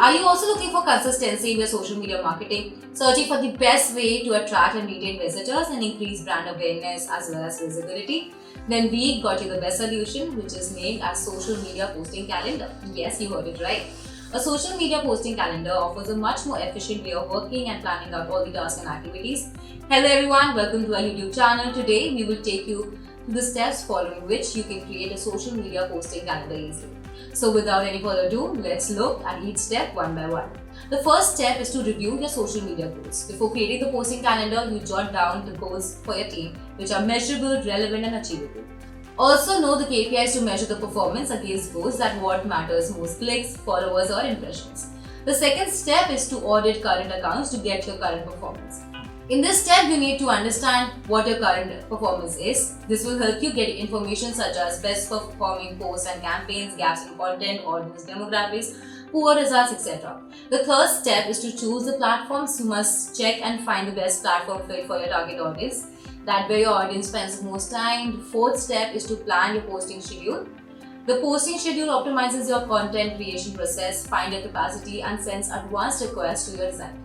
Are you also looking for consistency in your social media marketing, searching for the best way to attract and retain visitors and increase brand awareness as well as visibility? Then we got you the best solution, which is named as social media posting calendar. Yes, you heard it right. A social media posting calendar offers a much more efficient way of working and planning out all the tasks and activities. Hello everyone, welcome to our YouTube channel. Today we will take you through the steps following which you can create a social media posting calendar easily. So without any further ado, let's look at each step one by one. The first step is to review your social media goals. Before creating the posting calendar, you jot down the goals for your team, which are measurable, relevant and achievable. Also know the KPIs to measure the performance against goals, that what matters most: clicks, followers or impressions. The second step is to audit current accounts to get your current performance. In this step, you need to understand what your current performance is. This will help you get information such as best performing posts and campaigns, gaps in content, audience demographics, poor results, etc. The third step is to choose the platforms. You must check and find the best platform fit for your target audience, that where your audience spends the most time. The fourth step is to plan your posting schedule. The posting schedule optimizes your content creation process, find your capacity and sends advanced requests to your designer.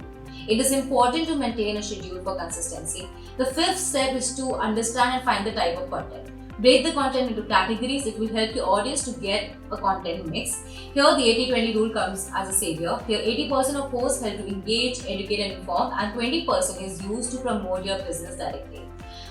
It is important to maintain a schedule for consistency. The fifth step is to understand and find the type of content. Break the content into categories. It will help your audience to get a content mix. Here the 80-20 rule comes as a savior. Here 80% of posts help to engage, educate and inform, and 20% is used to promote your business directly.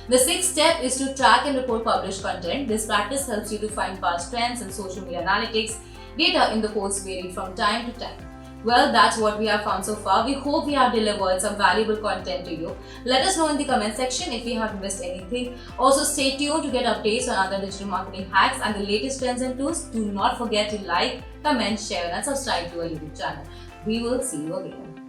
The sixth step is to track and report published content. This practice helps you to find past trends and social media analytics. Data in the posts vary from time to time. Well, that's what we have found so far. We hope we have delivered some valuable content to you. Let us know in the comment section if we have missed anything. Also, stay tuned to get updates on other digital marketing hacks and the latest trends and tools. Do not forget to like, comment, share and subscribe to our YouTube channel. We will see you again.